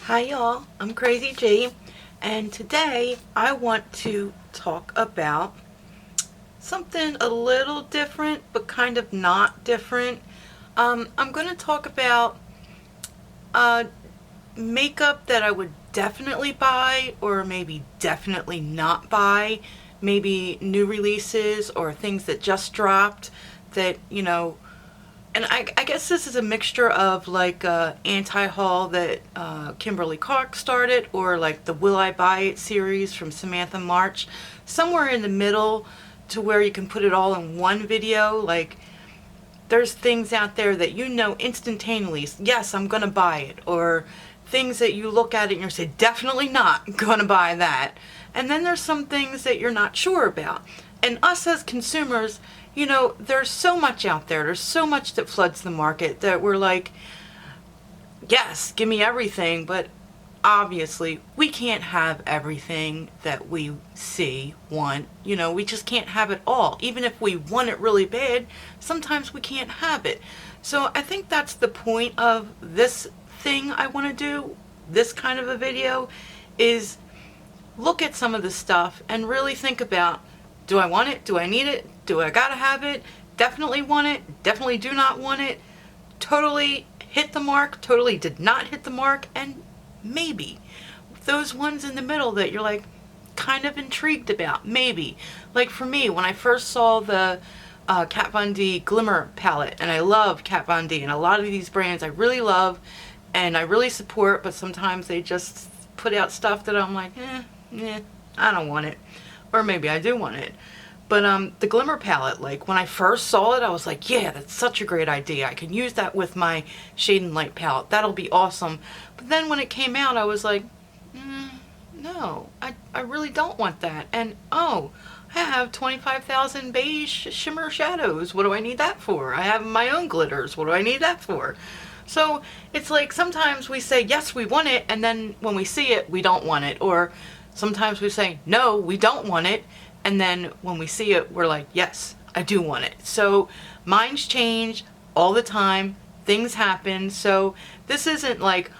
Hi y'all, I'm Krazi G, and today I want to talk about something a little different but kind of not different. I'm going to talk about makeup that I would definitely buy or maybe definitely not buy, maybe new releases or things that just dropped that, and I guess this is a mixture of like anti-haul that Kimberly Clark started, or like the Will I Buy It series from Samantha March, somewhere in the middle to where you can put it all in one video. Like there's things out there that you know instantaneously, yes, I'm gonna buy it, or things that you look at it and you say, definitely not gonna buy that. And then there's some things that you're not sure about. And us as consumers, there's so much out there. There's so much that floods the market that we're like, yes, give me everything. But obviously, we can't have everything that we want. We just can't have it all. Even if we want it really bad, sometimes we can't have it. So I think that's the point of this thing I want to do, this kind of a video, is look at some of the stuff and really think about, do I want it? Do I need it? Do I gotta have it? Definitely want it. Definitely do not want it. Totally hit the mark. Totally did not hit the mark. And maybe those ones in the middle that you're like kind of intrigued about. Maybe. Like for me, when I first saw the Kat Von D Glimmer palette, and I love Kat Von D, and a lot of these brands I really love and I really support, but sometimes they just put out stuff that I'm like, I don't want it. Or maybe I do want it. But the Glimmer palette, like when I first saw it, I was like, yeah, that's such a great idea. I can use that with my Shade and Light palette. That'll be awesome. But then when it came out, I was like, no, I really don't want that. And oh, I have 25,000 beige shimmer shadows. What do I need that for? I have my own glitters. What do I need that for? So it's like sometimes we say, yes, we want it. And then when we see it, we don't want it. Or sometimes we say, no, we don't want it. And then when we see it, we're like, yes, I do want it. So minds change all the time. Things happen. So this isn't like,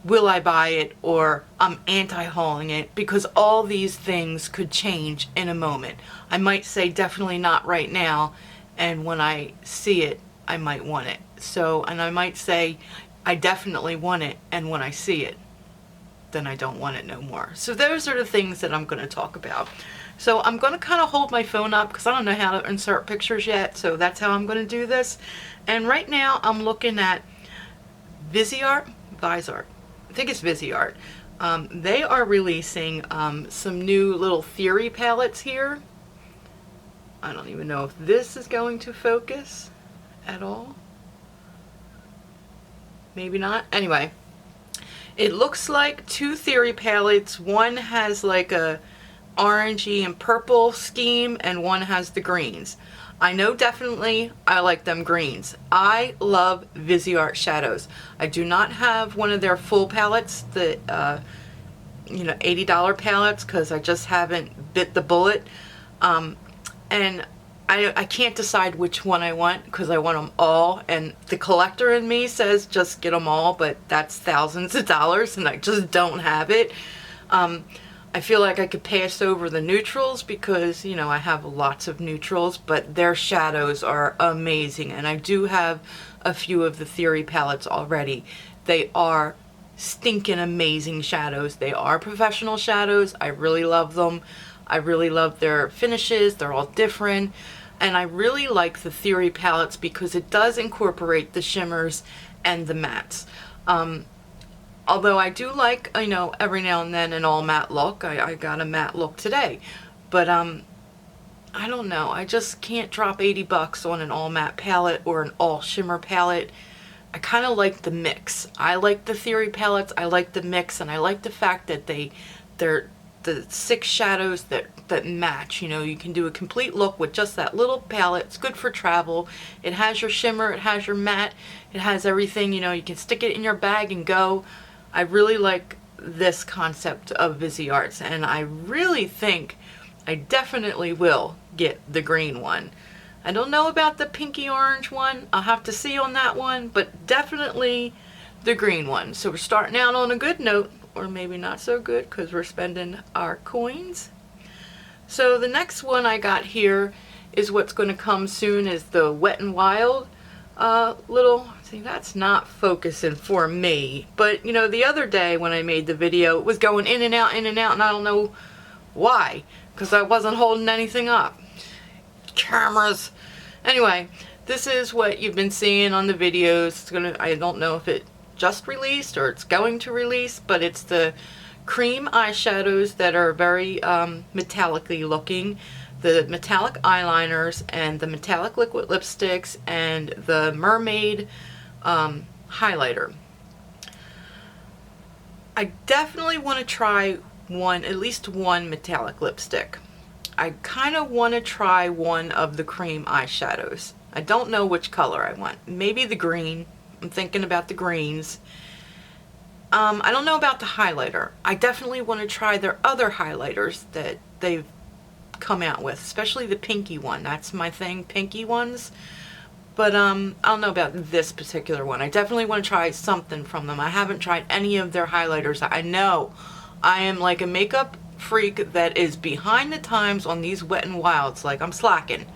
will I buy it, or I'm anti-hauling it, because all these things could change in a moment. I might say definitely not right now. And when I see it, I might want it. So, and I might say, I definitely want it. And when I see it, then I don't want it no more. So those are the things that I'm going to talk about. So I'm going to kind of hold my phone up because I don't know how to insert pictures yet. So that's how I'm going to do this. And right now I'm looking at Viseart. I think it's Viseart. They are releasing some new little theory palettes here. I don't even know if this is going to focus at all. Maybe not. Anyway, it looks like two theory palettes. One has like a orangey and purple scheme, and one has the greens. I know definitely I like them greens. I love Viseart shadows. I do not have one of their full palettes, the $80 palettes, because I just haven't bit the bullet. And I can't decide which one I want because I want them all, and the collector in me says just get them all, but that's thousands of dollars and I just don't have it. I feel like I could pass over the neutrals because, I have lots of neutrals, but their shadows are amazing. And I do have a few of the theory palettes already. They are stinking amazing shadows. They are professional shadows. I really love them. I really love their finishes. They're all different. And I really like the theory palettes because it does incorporate the shimmers and the mattes. Although I do like, every now and then an all matte look. I got a matte look today. But I don't know. I just can't drop 80 bucks on an all matte palette or an all shimmer palette. I kind of like the mix. I like the theory palettes. I like the mix, and I like the fact that they're the 6 shadows that match. You can do a complete look with just that little palette. It's good for travel. It has your shimmer, it has your matte, it has everything. You can stick it in your bag and go. I really like this concept of Viseart's, and I really think I definitely will get the green one. I don't know about the pinky orange one. I'll have to see on that one, but definitely the green one. So we're starting out on a good note, or maybe not so good because we're spending our coins. So the next one I got here is what's going to come soon, is the Wet n Wild little, see, that's not focusing for me, but you know, the other day when I made the video, it was going in and out, and I don't know why, because I wasn't holding anything up. Cameras. Anyway, this is what you've been seeing on the videos. It's gonna, I don't know if it just released or it's going to release, but it's the cream eyeshadows that are very metallic-y looking, the metallic eyeliners and the metallic liquid lipsticks and the mermaid highlighter. I definitely want to try one, at least one metallic lipstick. I kind of want to try one of the cream eyeshadows. I don't know which color I want. Maybe the green. I'm thinking about the greens. I don't know about the highlighter. I definitely want to try their other highlighters that they've come out with, especially the pinky one. That's my thing, pinky ones. But I don't know about this particular one. I definitely want to try something from them. I haven't tried any of their highlighters. I know I am like a makeup freak that is behind the times on these Wet n Wilds. Like, I'm slacking.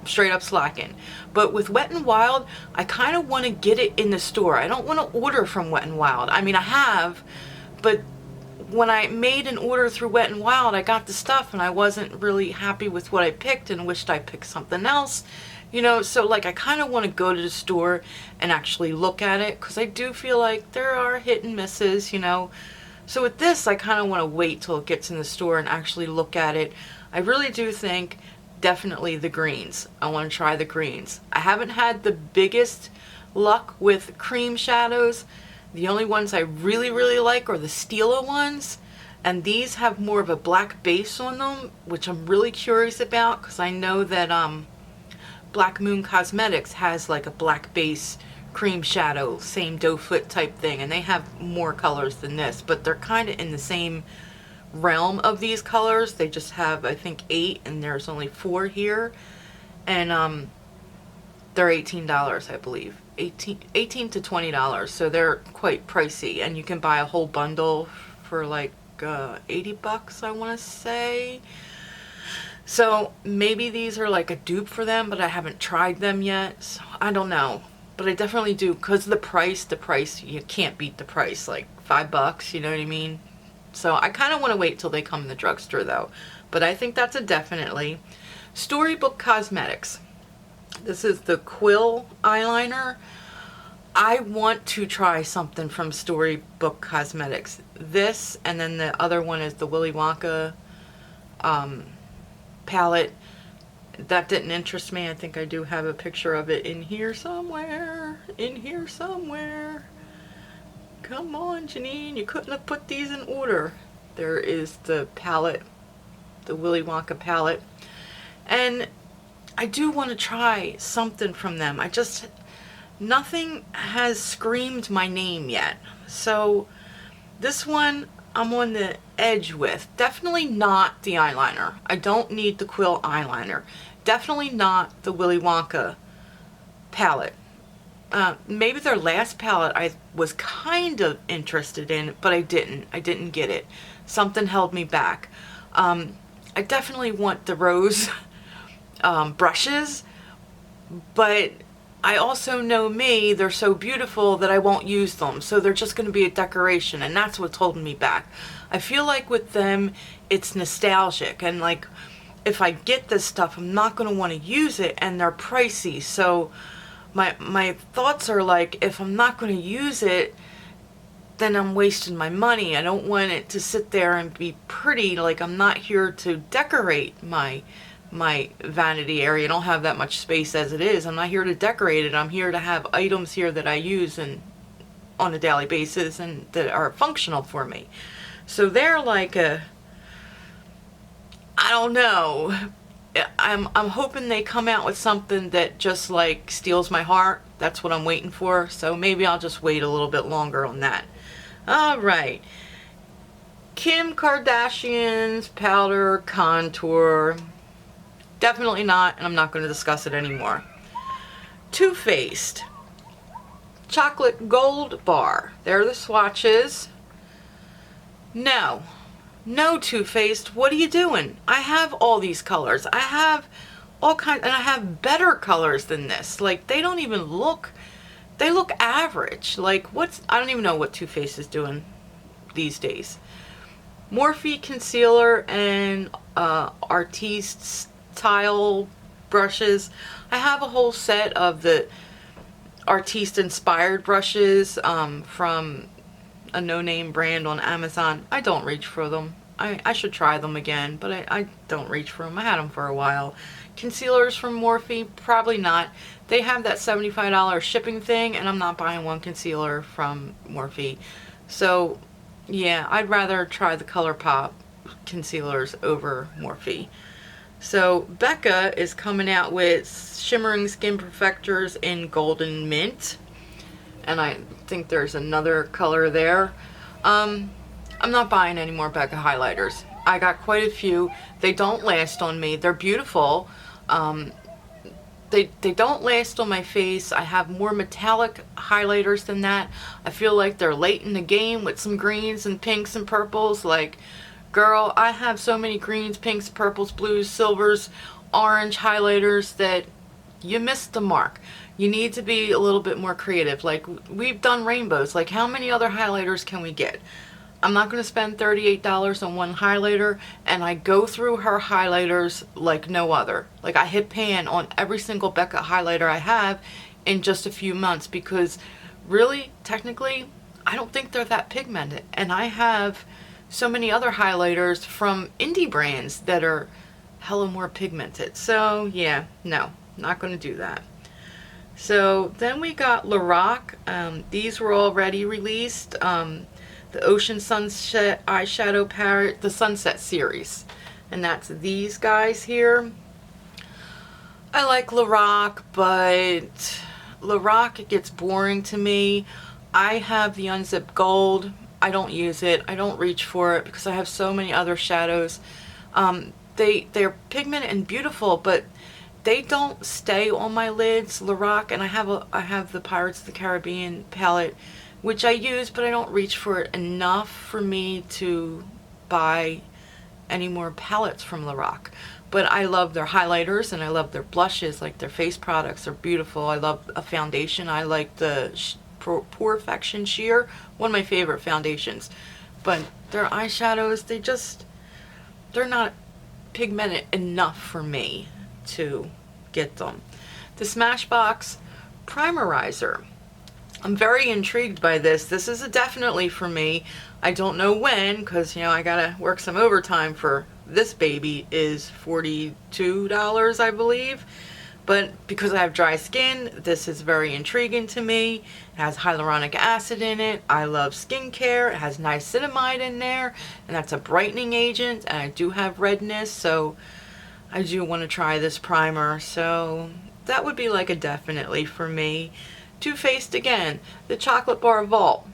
Straight up slacking. But with Wet n Wild, I kind of want to get it in the store. I don't want to order from Wet n Wild. I mean, I have, but when I made an order through Wet n Wild, I got the stuff and I wasn't really happy with what I picked and wished I picked something else. You know, so like I kind of want to go to the store and actually look at it, because I do feel like there are hit and misses, you know. So with this, I kind of want to wait till it gets in the store and actually look at it. I really do think definitely the greens. I want to try the greens. I haven't had the biggest luck with cream shadows. The only ones I really like are the Stila ones, and these have more of a black base on them, which I'm really curious about, because I know that Black Moon Cosmetics has like a black base cream shadow, same doe foot type thing, and they have more colors than this, but they're kind of in the same realm of these colors. They just have, I think, 8 and there's only 4 here, and they're $18, I believe. 18 to $20, so they're quite pricey, and you can buy a whole bundle for like 80 bucks, I want to say. So maybe these are like a dupe for them, but I haven't tried them yet, so I don't know. But I definitely do, because the price, you can't beat the price, like $5, you know what I mean? So I kind of want to wait till they come in the drugstore though. But I think that's a definitely. Storybook Cosmetics. This is the Quill eyeliner. I want to try something from Storybook Cosmetics. This, and then the other one is the Willy Wonka palette. That didn't interest me. I think I do have a picture of it in here somewhere. In here somewhere. Come on, Jeaneen, you couldn't have put these in order. There is the palette, the Willy Wonka palette. And I do want to try something from them. Nothing has screamed my name yet. So this one I'm on the edge with. Definitely not the eyeliner. I don't need the Quill eyeliner. Definitely not the Willy Wonka palette. Maybe their last palette I was kind of interested in, but I didn't get it. Something held me back. I definitely want the rose brushes, but I also know me, they're so beautiful that I won't use them, so they're just going to be a decoration, and that's what's holding me back. I feel like with them, it's nostalgic, and like, if I get this stuff, I'm not going to want to use it, and they're pricey, so my thoughts are like, if I'm not going to use it, then I'm wasting my money. I don't want it to sit there and be pretty. Like, I'm not here to decorate my vanity area. I don't have that much space as it is. I'm not here to decorate it. I'm here to have items here that I use on a daily basis and that are functional for me. So they're like I don't know. I'm hoping they come out with something that just like steals my heart. That's what I'm waiting for. So maybe I'll just wait a little bit longer on that. All right. Kim Kardashian's powder contour. Definitely not, and I'm not going to discuss it anymore. Too Faced. chocolate gold bar. There are the swatches. No, no Too Faced, what are you doing? I have all these colors. I have all kinds, and I have better colors than this. Like, they don't even look, they look average. Like, I don't even know what Too Faced is doing these days. Morphe concealer and Artiste style brushes. I have a whole set of the Artiste inspired brushes from a no-name brand on Amazon. I don't reach for them. I should try them again, but I don't reach for them. I had them for a while. Concealers from Morphe, probably not. They have that $75 shipping thing, and I'm not buying one concealer from Morphe. So yeah, I'd rather try the ColourPop concealers over Morphe. So Becca is coming out with Shimmering Skin Perfectors in Golden Mint. And I think there's another color there. I'm not buying any more Becca highlighters. I got quite a few. They don't last on me. They're beautiful. They don't last on my face. I have more metallic highlighters than that. I feel like they're late in the game with some greens and pinks and purples. Like, girl, I have so many greens, pinks, purples, blues, silvers, orange highlighters that you missed the mark. You need to be a little bit more creative. Like, we've done rainbows. Like, how many other highlighters can we get? I'm not going to spend $38 on one highlighter, and I go through her highlighters like no other. Like, I hit pan on every single Becca highlighter I have in just a few months, because really, technically, I don't think they're that pigmented. And I have so many other highlighters from indie brands that are hella more pigmented. So yeah, no, not going to do that. So then we got Lorac. These were already released. The Ocean Sunset Eyeshadow Palette, the Sunset series. And that's these guys here. I like Lorac, but Lorac, it gets boring to me. I have the Unzipped Gold. I don't use it. I don't reach for it because I have so many other shadows. They're pigmented and beautiful, but they don't stay on my lids. Lorac, and I have the Pirates of the Caribbean palette, which I use, but I don't reach for it enough for me to buy any more palettes from Lorac. But I love their highlighters and I love their blushes. Like, their face products are beautiful. I love a foundation. I like the Perfection Sheer, one of my favorite foundations. But their eyeshadows, they're not pigmented enough for me to get them. The Smashbox Primerizer. I'm very intrigued by this. This is a definitely for me. I don't know when, because, you know, I gotta work some overtime for this baby. Is $42, I believe. But because I have dry skin, this is very intriguing to me. It has hyaluronic acid in it. I love skincare. It has niacinamide in there, and that's a brightening agent, and I do have redness, so I do want to try this primer. So that would be like a definitely for me. Too Faced again, the Chocolate Bar Vault.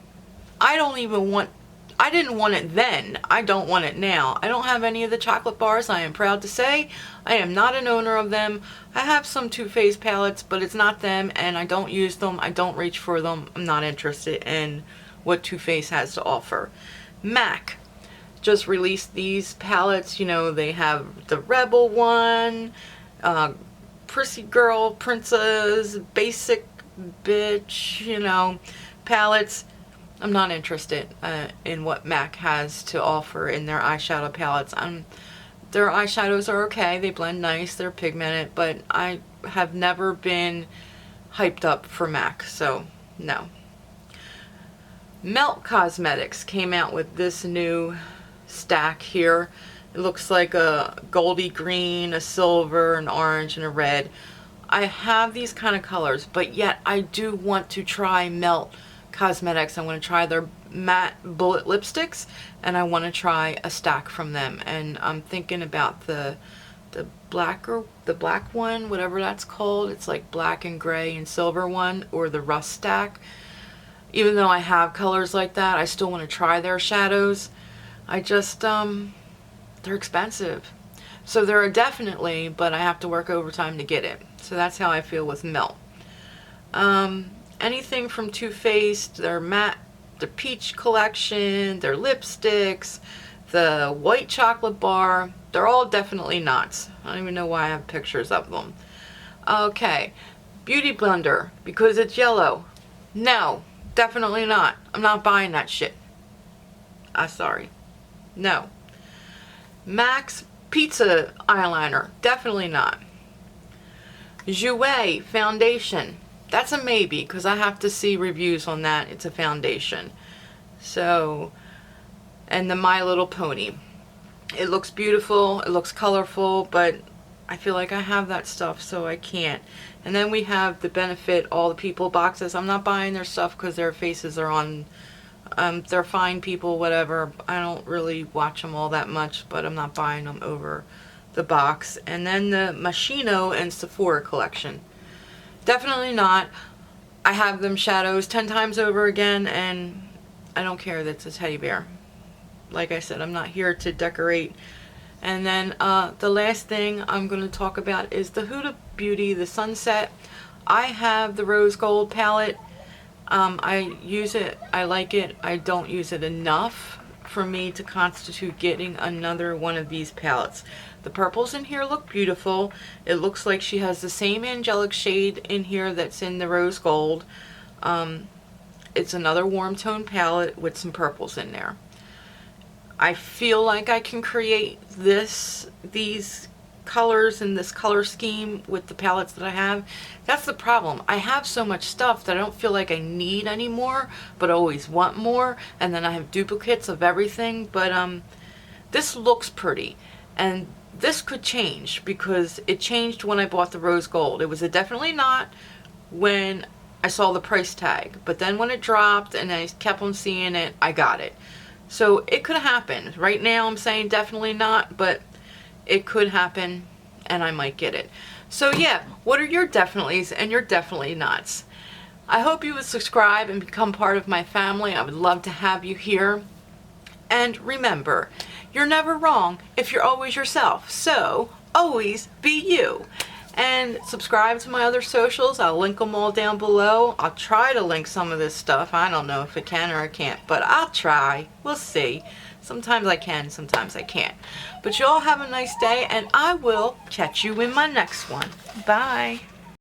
I didn't want it then. I don't want it now. I don't have any of the chocolate bars, I am proud to say. I am not an owner of them. I have some Too Faced palettes, but it's not them, and I don't use them. I don't reach for them. I'm not interested in what Too Faced has to offer. MAC just released these palettes. You know, they have the Rebel one, Prissy Girl, Princess, Basic Bitch, you know, palettes. I'm not interested in what MAC has to offer in their eyeshadow palettes. Their eyeshadows are okay. They blend nice. They're pigmented, but I have never been hyped up for MAC, so no. Melt Cosmetics came out with this new stack here. It looks like a goldy green, a silver, an orange, and a red. I have these kind of colors, but yet I do want to try Melt Cosmetics. I want to try their matte bullet lipsticks, and I want to try a stack from them. And I'm thinking about the black one, whatever that's called. It's like black and gray and silver one, or the rust stack. Even though I have colors like that, I still want to try their shadows. I just they're expensive. So they're a definitely, but I have to work overtime to get it. So that's how I feel with Melt. And anything from Too Faced, their matte, the peach collection, their lipsticks, the white chocolate bar, they're all definitely nots. I don't even know why I have pictures of them. Okay, Beauty Blender, because it's yellow. No, definitely not. I'm not buying that shit. I'm sorry. No. Max Pizza Eyeliner, definitely not. Jouer Foundation, that's a maybe, because I have to see reviews on that. It's a foundation. So, and the My Little Pony. It looks beautiful, it looks colorful, but I feel like I have that stuff, so I can't. And then we have the Benefit All the People boxes. I'm not buying their stuff because their faces are on, they're fine people, whatever. I don't really watch them all that much, but I'm not buying them over the box. And then the MOSCHINO and Sephora collection. Definitely not. I have them shadows 10 times over again, and I don't care that it's a teddy bear. Like I said, I'm not here to decorate. And then the last thing I'm going to talk about is the Huda Beauty, the Sunset. I have the Rose Gold palette. I use it. I like it. I don't use it enough for me to constitute getting another one of these palettes. The purples in here look beautiful. It looks like she has the same angelic shade in here that's in the Rose Gold. It's another warm tone palette with some purples in there. I feel like I can create these colors and this color scheme with the palettes that I have. That's the problem. I have so much stuff that I don't feel like I need anymore, but I always want more. And then I have duplicates of everything. But this looks pretty. And this could change because it changed when I bought the Rose Gold. It was a definitely not when I saw the price tag. But then when it dropped and I kept on seeing it, I got it. So it could happen. Right now I'm saying definitely not, but it could happen and I might get it. So yeah, what are your definitelys and your definitely nots? I hope you would subscribe and become part of my family. I would love to have you here. And remember, you're never wrong if you're always yourself. So always be you. And subscribe to my other socials. I'll link them all down below. I'll try to link some of this stuff. I don't know if I can or I can't, but I'll try. We'll see. Sometimes I can, sometimes I can't. But you all have a nice day, and I will catch you in my next one. Bye.